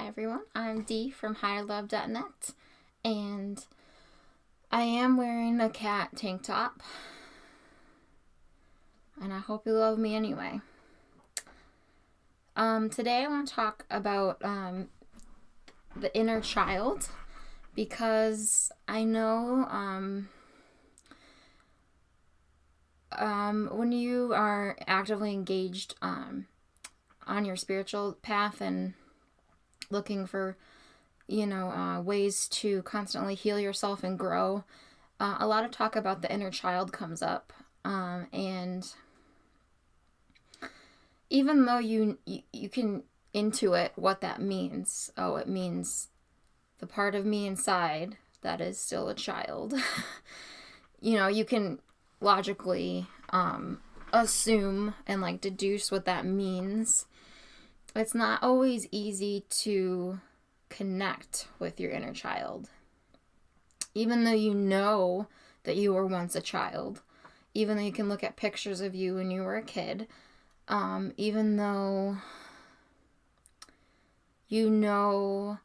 Hi everyone, I'm Dee from higherlove.net, and I am wearing a cat tank top, and I hope you love me anyway. Today I want to talk about the inner child, because I know when you are actively engaged on your spiritual path and looking for ways to constantly heal yourself and grow, a lot of talk about the inner child comes up, and even though you can intuit what that means, it means the part of me inside that is still a child. You can logically assume and deduce what that means. It's not always easy to connect with your inner child. Even though you know that you were once a child, even though you can look at pictures of you when you were a kid, even though you know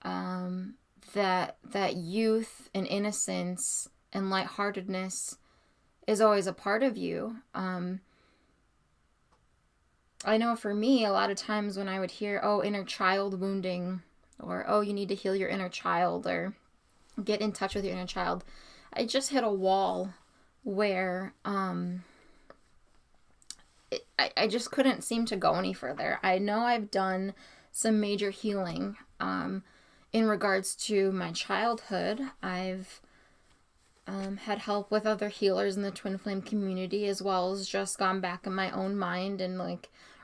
that youth and innocence and lightheartedness is always a part of you. I know for me, a lot of times when I would hear, inner child wounding, or, you need to heal your inner child, or get in touch with your inner child, I just hit a wall where I just couldn't seem to go any further. I know I've done some major healing in regards to my childhood. I've had help with other healers in the twin flame community, as well as just gone back in my own mind and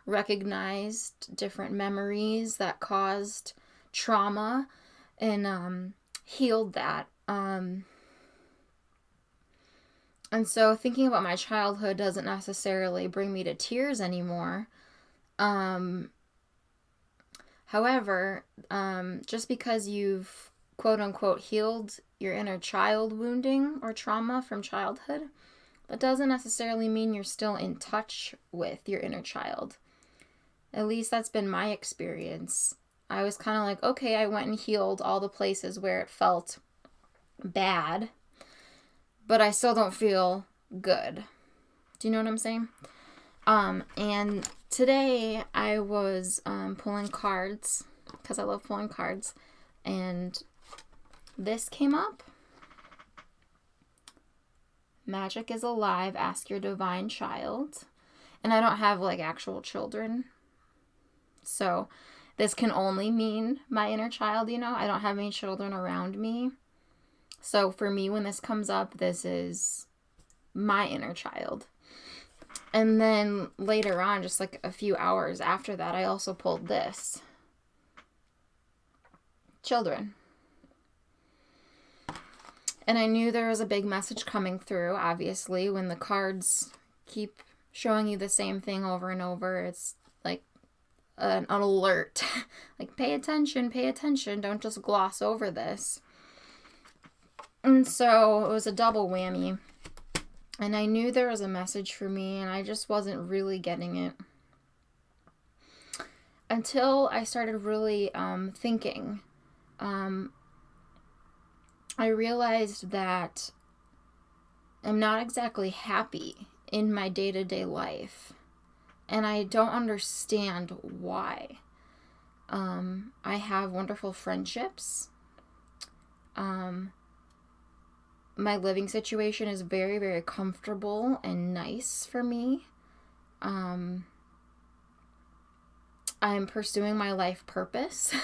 recognized different memories that caused trauma and healed that. And so thinking about my childhood doesn't necessarily bring me to tears anymore. However, just because you've quote unquote healed your inner child wounding or trauma from childhood, that doesn't necessarily mean you're still in touch with your inner child. At least that's been my experience. I was kind of like, okay, I went and healed all the places where it felt bad, but I still don't feel good. Do you know what I'm saying? And today I was pulling cards, because I love pulling cards, and this came up. Magic is alive, ask your divine child. And I don't have actual children, so this can only mean my inner child. I don't have any children around me. So for me, when this comes up, this is my inner child. And then later on, just a few hours after that, I also pulled this. Children. And I knew there was a big message coming through, obviously. When the cards keep showing you the same thing over and over, it's like an alert. Pay attention, don't just gloss over this. And so it was a double whammy. And I knew there was a message for me, and I just wasn't really getting it. Until I started really thinking. I realized that I'm not exactly happy in my day-to-day life. And I don't understand why. I have wonderful friendships. My living situation is very, very comfortable and nice for me. I'm pursuing my life purpose.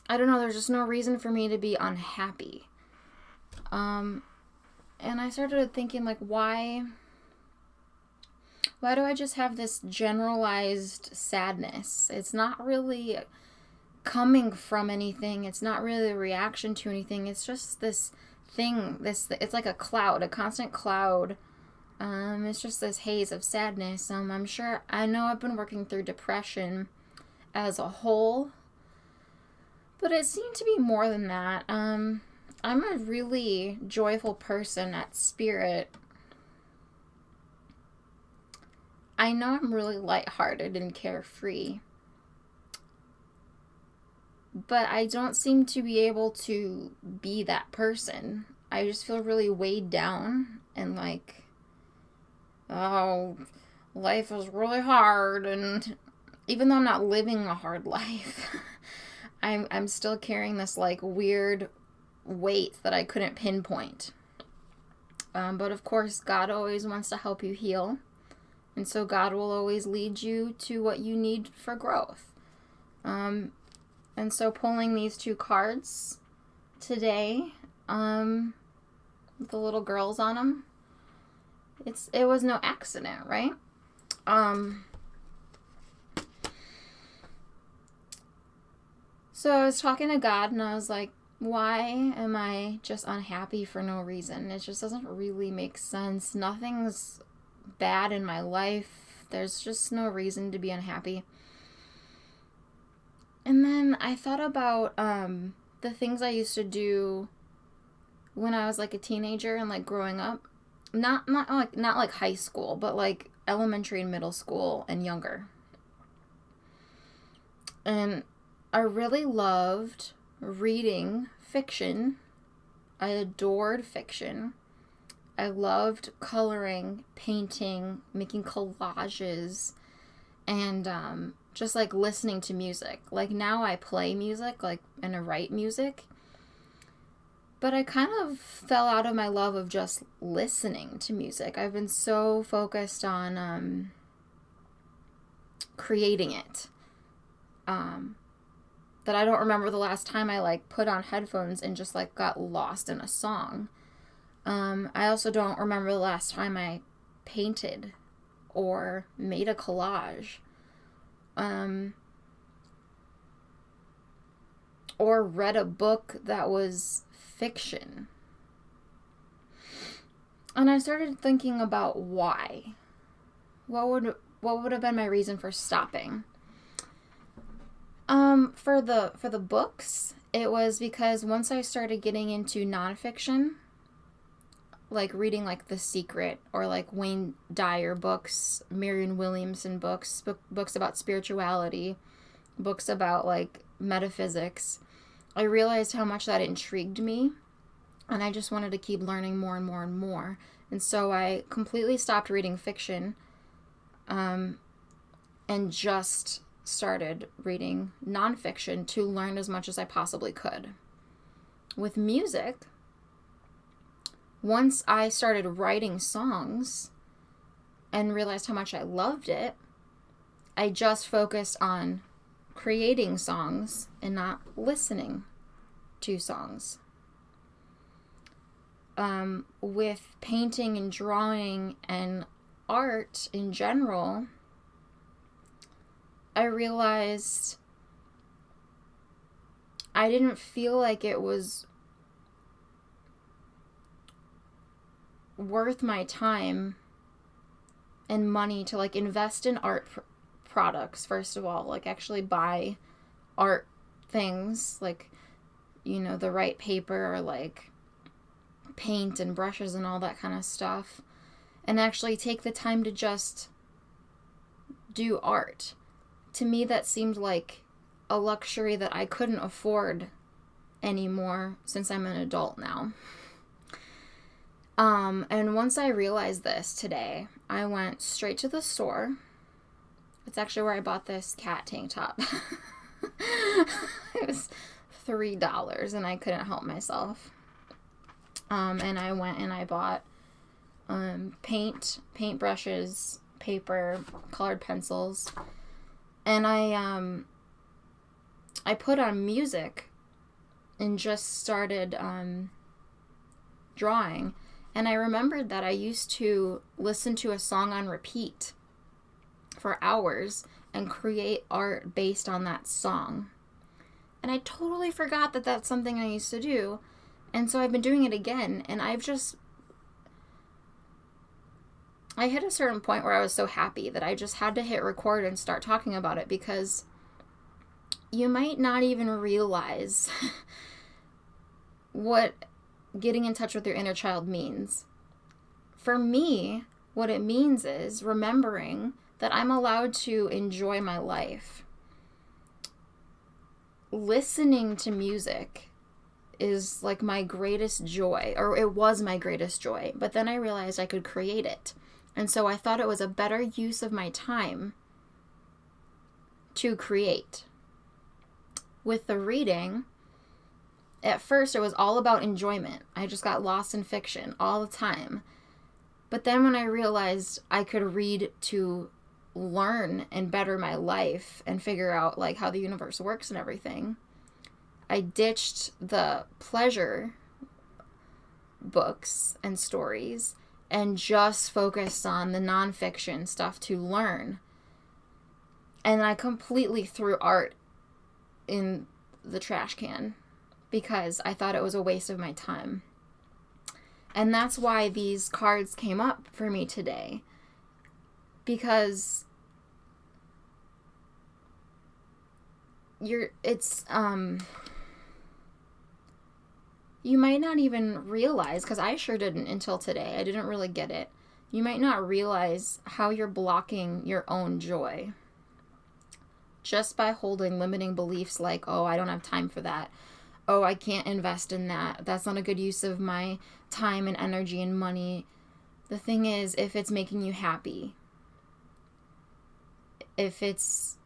I don't know, there's just no reason for me to be unhappy. And I started thinking, why do I just have this generalized sadness? It's not really coming from anything. It's not really a reaction to anything. It's just this thing, it's like a cloud, a constant cloud. It's just this haze of sadness. I know I've been working through depression as a whole, but it seemed to be more than that. I'm a really joyful person at spirit. I know I'm really lighthearted and carefree, but I don't seem to be able to be that person. I just feel really weighed down and like, oh, life is really hard. And even though I'm not living a hard life, I'm still carrying this like weird weight that I couldn't pinpoint. But of course, God always wants to help you heal. And so God will always lead you to what you need for growth. And so pulling these two cards today, with the little girls on them, it was no accident, right? So I was talking to God and I was like, why am I just unhappy for no reason? It just doesn't really make sense. Nothing's bad in my life. There's just no reason to be unhappy. And then I thought about the things I used to do when I was like a teenager and like growing up. Not like high school, but like elementary and middle school and younger. And I really loved reading fiction. I adored fiction. I loved coloring, painting, making collages, and just like listening to music. Like now I play music, like, and I write music. But I kind of fell out of my love of just listening to music. I've been so focused on creating it that I don't remember the last time I like put on headphones and just like got lost in a song. I also don't remember the last time I painted or made a collage. Or read a book that was fiction. And I started thinking about why. What would have been my reason for stopping? For the books, it was because once I started getting into nonfiction, like reading like The Secret or like Wayne Dyer books, Marianne Williamson books, books about spirituality, books about like metaphysics, I realized how much that intrigued me, and I just wanted to keep learning more and more and more. And so I completely stopped reading fiction, and just started reading nonfiction to learn as much as I possibly could. With music, once I started writing songs and realized how much I loved it, I just focused on creating songs and not listening to songs. With painting and drawing and art in general, I realized I didn't feel like it was worth my time and money to like invest in art products, first of all, like actually buy art things, like, you know, the right paper or like paint and brushes and all that kind of stuff, and actually take the time to just do art. To me, that seemed like a luxury that I couldn't afford anymore since I'm an adult now. And once I realized this today, I went straight to the store. It's actually where I bought this cat tank top. It was $3 and I couldn't help myself. And I went and I bought paint brushes, paper, colored pencils, and I put on music and just started drawing. And I remembered that I used to listen to a song on repeat for hours and create art based on that song. And I totally forgot that that's something I used to do. And so I've been doing it again, and I hit a certain point where I was so happy that I just had to hit record and start talking about it, because you might not even realize what getting in touch with your inner child means. For me, what it means is remembering that I'm allowed to enjoy my life. Listening to music is like my greatest joy, or it was my greatest joy, but then I realized I could create it. And so I thought it was a better use of my time to create. With the reading, at first it was all about enjoyment. I just got lost in fiction all the time. But then when I realized I could read to learn and better my life and figure out like how the universe works and everything, I ditched the pleasure books and stories and just focused on the nonfiction stuff to learn. And I completely threw art in the trash can because I thought it was a waste of my time. And that's why these cards came up for me today. Because you might not even realize, because I sure didn't until today. I didn't really get it. You might not realize how you're blocking your own joy just by holding limiting beliefs like, oh, I don't have time for that. Oh, I can't invest in that. That's not a good use of my time and energy and money. The thing is, if it's making you happy, if it's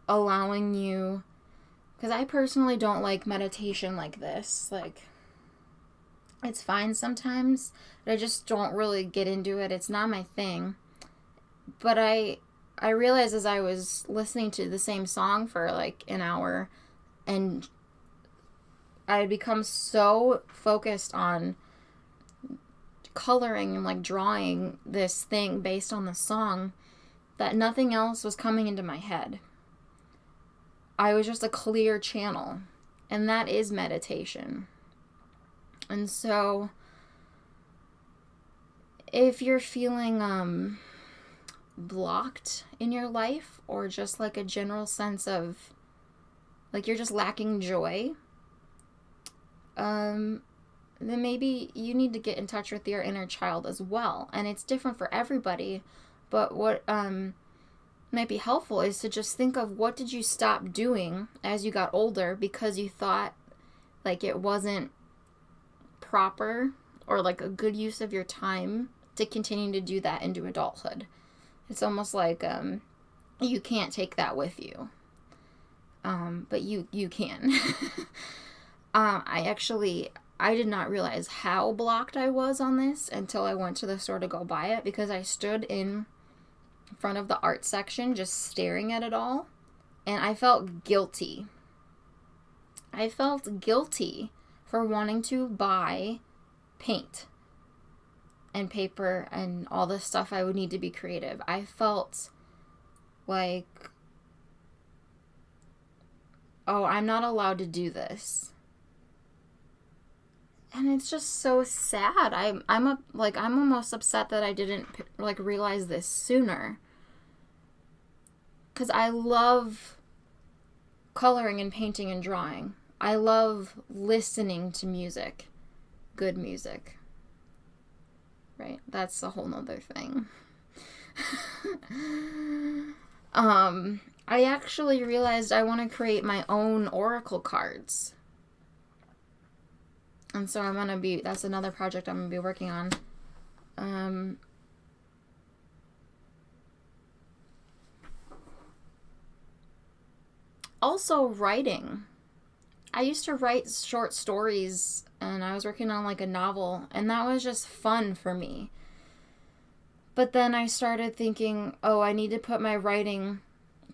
allowing you, because I personally don't like meditation like this. Like, it's fine sometimes, but I just don't really get into it. It's not my thing. But I realized as I was listening to the same song for like an hour, and I had become so focused on coloring and like drawing this thing based on the song that nothing else was coming into my head. I was just a clear channel, and that is meditation. And so if you're feeling blocked in your life, or just like a general sense of like you're just lacking joy, then maybe you need to get in touch with your inner child as well. And it's different for everybody, but what might be helpful is to just think of what did you stop doing as you got older because you thought like it wasn't proper or like a good use of your time to continue to do that into adulthood. It's almost like you can't take that with you, but you can. I did not realize how blocked I was on this until I went to the store to go buy it, because I stood in front of the art section just staring at it all, and I felt guilty. I felt guilty for wanting to buy paint and paper and all the stuff I would need to be creative. I felt like, oh, I'm not allowed to do this. And it's just so sad. I'm almost upset that I didn't like realize this sooner. 'Cause I love coloring and painting and drawing. I love listening to music. Good music. Right? That's a whole nother thing. I actually realized I want to create my own oracle cards. And so that's another project I'm going to be working on. Also writing. I used to write short stories, and I was working on like a novel, and that was just fun for me. But then I started thinking, oh, I need to put my writing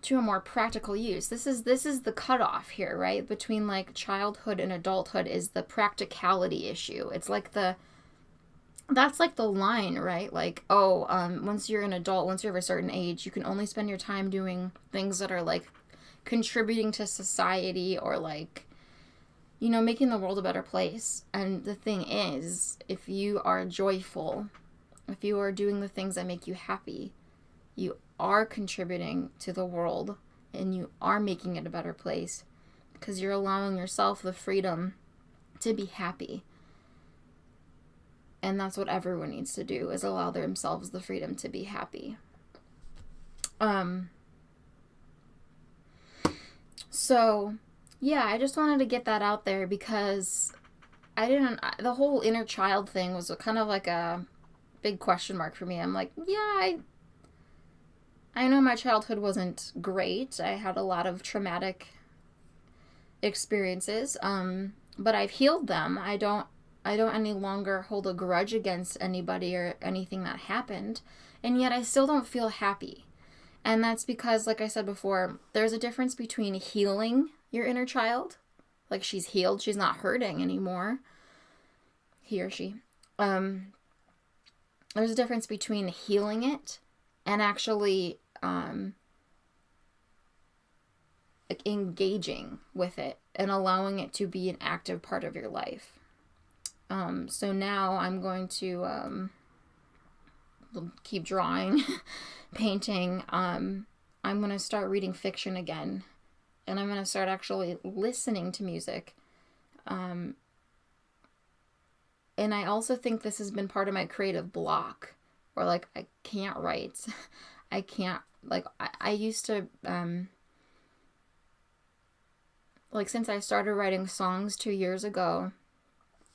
to a more practical use. This is the cutoff here, right? Between like childhood and adulthood is the practicality issue. It's like that's like the line, right? Like, once you're an adult, once you're of a certain age, you can only spend your time doing things that are like contributing to society, or like, making the world a better place. And the thing is, if you are joyful, if you are doing the things that make you happy, you are contributing to the world, and you are making it a better place, because you're allowing yourself the freedom to be happy. And that's what everyone needs to do, is allow themselves the freedom to be happy. Um, so, yeah, I just wanted to get that out there because the whole inner child thing was kind of like a big question mark for me. I'm like, yeah, I know my childhood wasn't great. I had a lot of traumatic experiences, but I've healed them. I don't any longer hold a grudge against anybody or anything that happened, and yet I still don't feel happy. And that's because, like I said before, there's a difference between healing your inner child, like she's healed, she's not hurting anymore, he or she. There's a difference between healing it and actually like engaging with it and allowing it to be an active part of your life. So now I'm going to keep drawing, painting. I'm going to start reading fiction again, and I'm going to start actually listening to music. And I also think this has been part of my creative block, where like I can't write. I can't, like, I used to, like, since I started writing songs 2 years ago,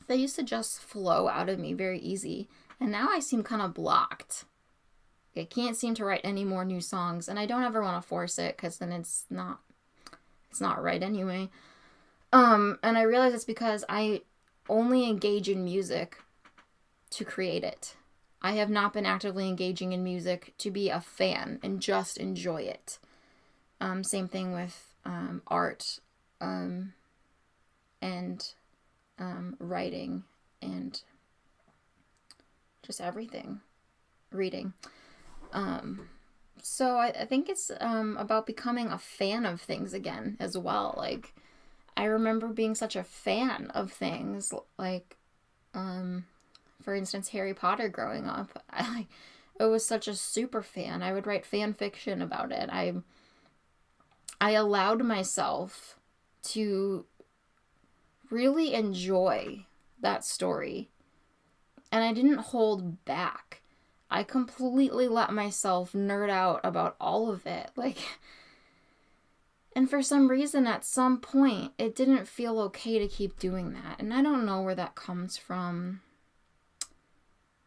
they used to just flow out of me very easy. And now I seem kind of blocked. I can't seem to write any more new songs, and I don't ever want to force it because then it's not right anyway. And I realize it's because I only engage in music to create it. I have not been actively engaging in music to be a fan and just enjoy it. Same thing with art and writing and just everything. Reading. So I think it's about becoming a fan of things again as well. Like, I remember being such a fan of things like, for instance, Harry Potter growing up. I was such a super fan. I would write fan fiction about it. I allowed myself to really enjoy that story, and I didn't hold back. I completely let myself nerd out about all of it. Like, and for some reason, at some point, it didn't feel okay to keep doing that. And I don't know where that comes from.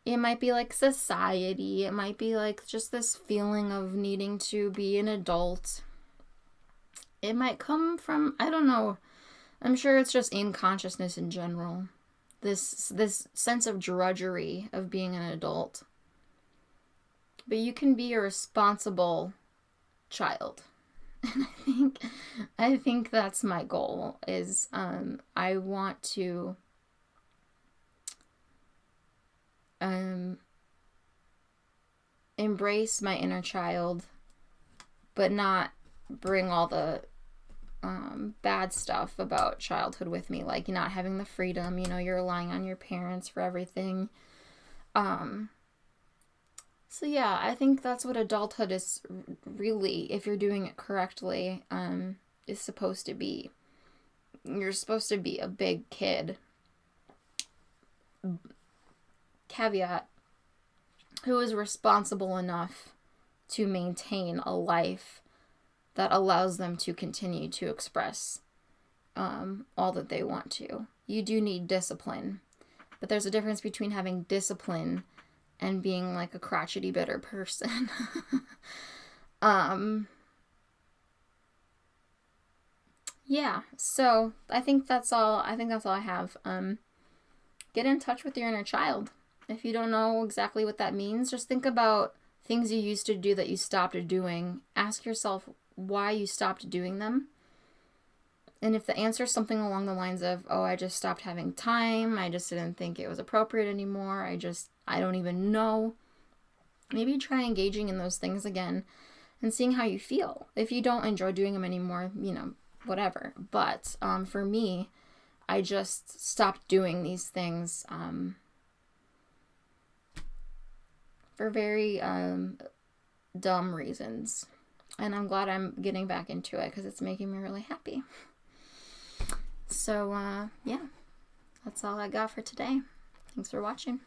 It might be like society. It might be like just this feeling of needing to be an adult. It might come from, I don't know. I'm sure it's just in consciousness in general. This sense of drudgery of being an adult. But you can be a responsible child. And I think that's my goal, is I want to embrace my inner child, but not bring all the bad stuff about childhood with me, like not having the freedom, you're relying on your parents for everything. So yeah, I think that's what adulthood is really, if you're doing it correctly, is supposed to be. You're supposed to be a big kid. Caveat, who is responsible enough to maintain a life that allows them to continue to express all that they want to. You do need discipline, but there's a difference between having discipline and being like a crotchety, bitter person. Yeah, so I think that's all I have. Get in touch with your inner child. If you don't know exactly what that means, just think about things you used to do that you stopped doing. Ask yourself why you stopped doing them. And if the answer is something along the lines of, oh, I just stopped having time, I just didn't think it was appropriate anymore, I don't even know, maybe try engaging in those things again and seeing how you feel. If you don't enjoy doing them anymore, whatever. But for me, I just stopped doing these things for very dumb reasons. And I'm glad I'm getting back into it because it's making me really happy. So, yeah, that's all I got for today. Thanks for watching.